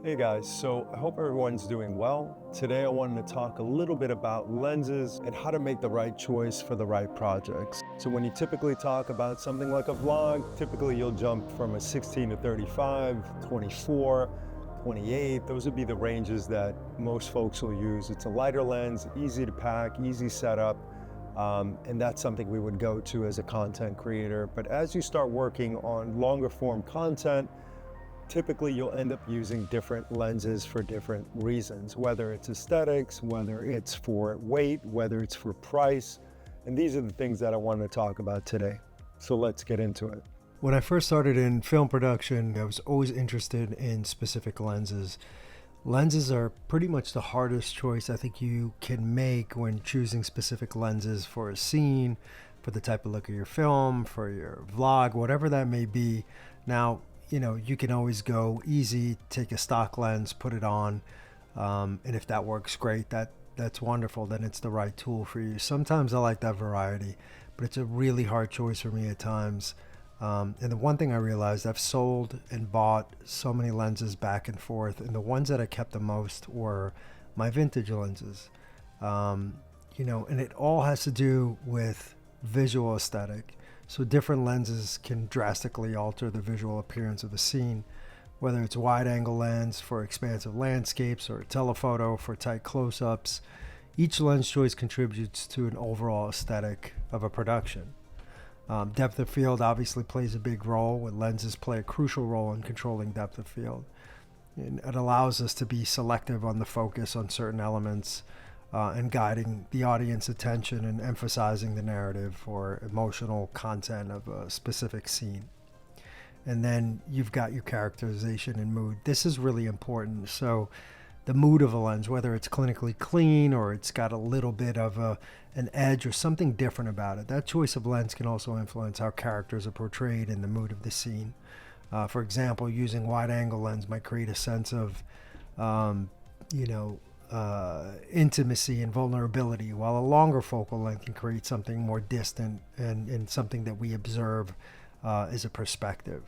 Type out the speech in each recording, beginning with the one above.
Hey guys, so I hope everyone's doing well. Today I wanted to talk a little bit about lenses and how to make the right choice for the right projects. So when you typically talk about something like a vlog, typically you'll jump from a 16 to 35, 24, 28. Those would be the ranges that most folks will use. It's a lighter lens, easy to pack, easy setup. And that's something we would go to as a content creator. But as you start working on longer form content, typically you'll end up using different lenses for different reasons, whether it's aesthetics, whether it's for weight, whether it's for price. And these are the things that I want to talk about today. So let's get into it. When I first started in film production, I was always interested in specific lenses. Lenses are pretty much the hardest choice I think you can make when choosing specific lenses for a scene, for the type of look of your film, for your vlog, whatever that may be. Now, you can always go easy, take a stock lens, put it on, and if that works great, that's wonderful. Then it's the right tool for you. Sometimes I like that variety, but it's a really hard choice for me at times. And the one thing I realized, I've sold and bought so many lenses back and forth, and the ones that I kept the most were my vintage lenses. And it all has to do with visual aesthetic. So different lenses can drastically alter the visual appearance of a scene, whether it's wide angle lens for expansive landscapes or a telephoto for tight close-ups. Each lens choice contributes to an overall aesthetic of a production. Depth of field obviously plays a big role, when lenses play a crucial role in controlling depth of field. And it allows us to be selective on the focus on certain elements, and guiding the audience attention and emphasizing the narrative or emotional content of a specific scene. And then you've got your characterization and mood. This is really important. So the mood of a lens, whether it's clinically clean or it's got a little bit of an edge or something different about it, that choice of lens can also influence how characters are portrayed in the mood of the scene. For example, using wide angle lens might create a sense of, intimacy and vulnerability, while a longer focal length can create something more distant and something that we observe as a perspective.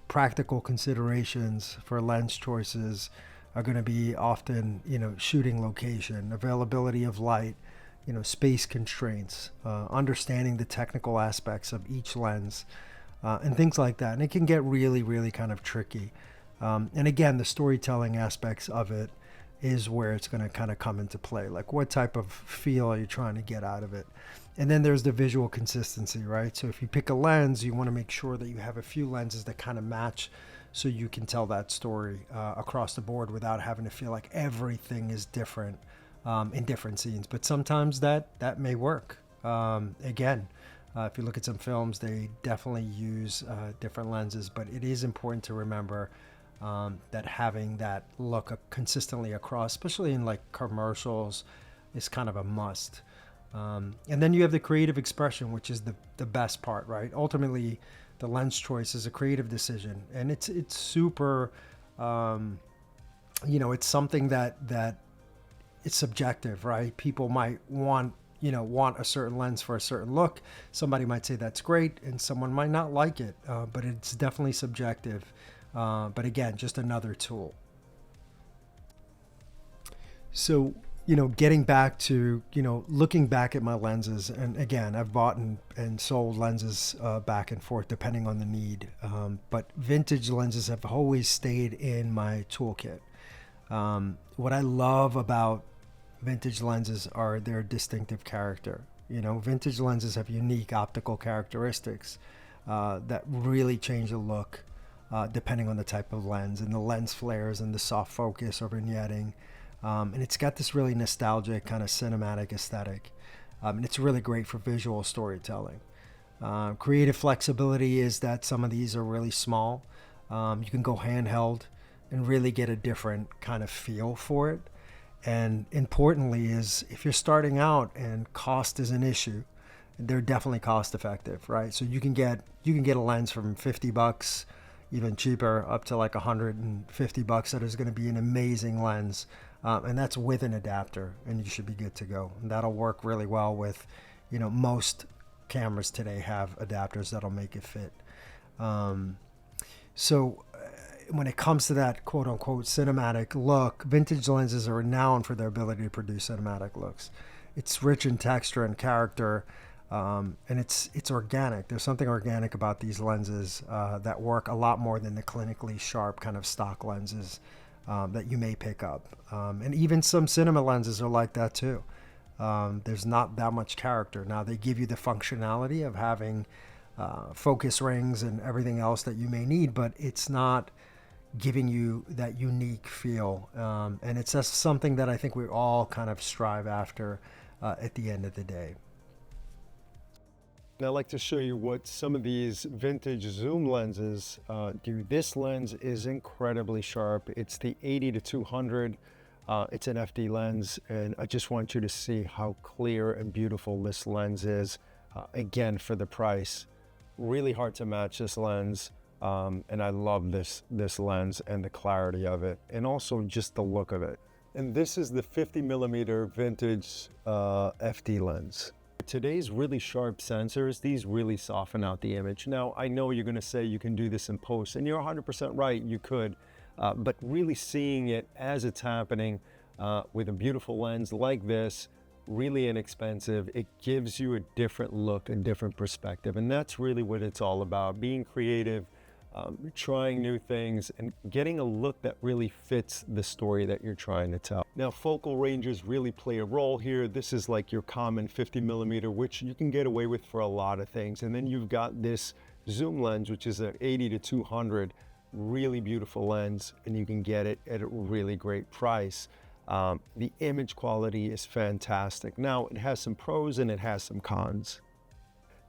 Practical considerations for lens choices are going to be often, shooting location, availability of light, space constraints, understanding the technical aspects of each lens, and things like that. And it can get really, really kind of tricky. And again, the storytelling aspects of it is where it's going to kind of come into play. Like, what type of feel are you trying to get out of it? And then there's the visual consistency, right? So if you pick a lens, you want to make sure that you have a few lenses that kind of match, so you can tell that story across the board without having to feel like everything is different in different scenes. But sometimes that may work. If you look at some films, they definitely use different lenses, but it is important to remember that having that look consistently across, especially in like commercials, is kind of a must. And then you have the creative expression, which is the best part, right? Ultimately, the lens choice is a creative decision, and it's super, it's something that it's subjective, right? People might want a certain lens for a certain look. Somebody might say that's great, and someone might not like it, but it's definitely subjective. But again, just another tool. So, getting back to, looking back at my lenses, and again, I've bought and sold lenses back and forth depending on the need. But vintage lenses have always stayed in my toolkit. What I love about vintage lenses are their distinctive character. Vintage lenses have unique optical characteristics that really change the look depending on the type of lens, and the lens flares and the soft focus or vignetting. And it's got this really nostalgic kind of cinematic aesthetic. And it's really great for visual storytelling. Creative flexibility is that some of these are really small. You can go handheld and really get a different kind of feel for it. And importantly is, if you're starting out and cost is an issue, they're definitely cost effective, right? So you can get a lens from $50, even cheaper, up to like $150 that is going to be an amazing lens, and that's with an adapter, and you should be good to go. And that'll work really well with, most cameras today have adapters that'll make it fit. So when it comes to that quote unquote cinematic look, vintage lenses are renowned for their ability to produce cinematic looks. It's rich in texture and character, and it's organic. There's something organic about these lenses that work a lot more than the clinically sharp kind of stock lenses that you may pick up. And even some cinema lenses are like that too. There's not that much character. Now they give you the functionality of having focus rings and everything else that you may need, but it's not giving you that unique feel. And it's just something that I think we all kind of strive after at the end of the day. Now I'd like to show you what some of these vintage zoom lenses do. This lens is incredibly sharp. It's the 80-200. It's an FD lens, and I just want you to see how clear and beautiful this lens is. Again, for the price, really hard to match this lens. And I love this lens and the clarity of it, and also just the look of it. And this is the 50mm vintage FD lens. Today's really sharp sensors, these really soften out the image. Now, I know you're gonna say you can do this in post, and you're 100% right, you could. But really seeing it as it's happening with a beautiful lens like this, really inexpensive, it gives you a different look and different perspective. And that's really what it's all about, being creative, trying new things, and getting a look that really fits the story that you're trying to tell. Now, focal ranges really play a role here. This is like your common 50mm, which you can get away with for a lot of things. And then you've got this zoom lens, which is an 80-200, really beautiful lens, and you can get it at a really great price. The image quality is fantastic. Now, it has some pros and it has some cons.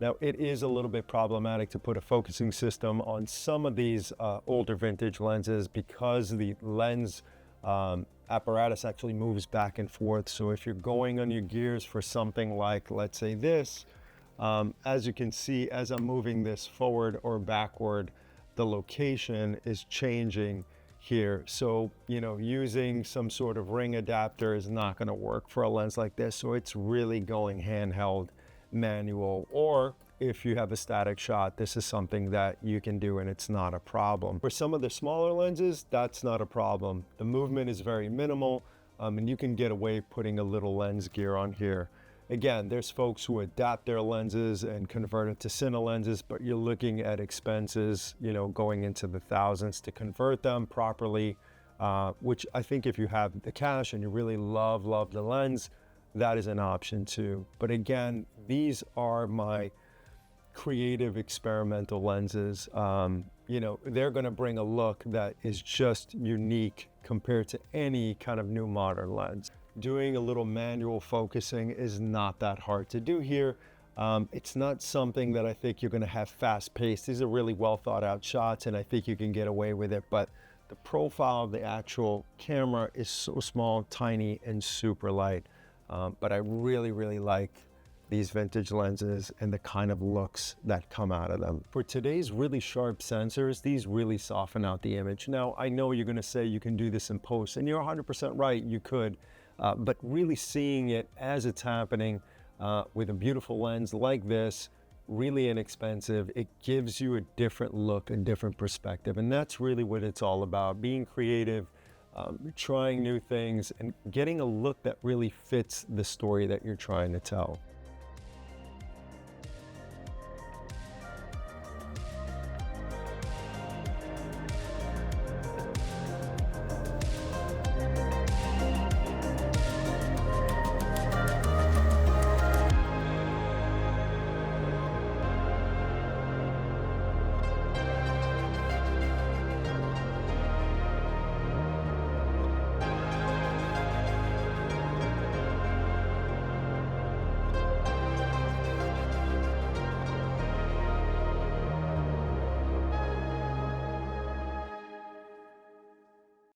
Now, it is a little bit problematic to put a focusing system on some of these older vintage lenses because the lens apparatus actually moves back and forth. So if you're going on your gears for something like, let's say this, as you can see, as I'm moving this forward or backward, the location is changing here. So, you know, using some sort of ring adapter is not going to work for a lens like this. So it's really going handheld, manual, or if you have a static shot, this is something that you can do and it's not a problem. For some of the smaller lenses, that's not a problem. The movement is very minimal, and you can get away putting a little lens gear on here. Again, there's folks who adapt their lenses and convert it to cine lenses, but you're looking at expenses, you know, going into the thousands to convert them properly, which I think if you have the cash and you really love the lens, that is an option too. But again, these are my creative experimental lenses. You know, they're going to bring a look that is just unique compared to any kind of new modern lens. Doing a little manual focusing is not that hard to do here. It's not something that I think you're going to have fast paced. These are really well thought out shots, and I think you can get away with it. But the profile of the actual camera is so small, tiny, and super light. But I really like these vintage lenses and the kind of looks that come out of them. For today's really sharp sensors, these really soften out the image. Now, I know you're going to say you can do this in post, and you're 100% right, you could. But really seeing it as it's happening with a beautiful lens like this, really inexpensive, it gives you a different look and different perspective. And that's really what it's all about, being creative, trying new things, and getting a look that really fits the story that you're trying to tell.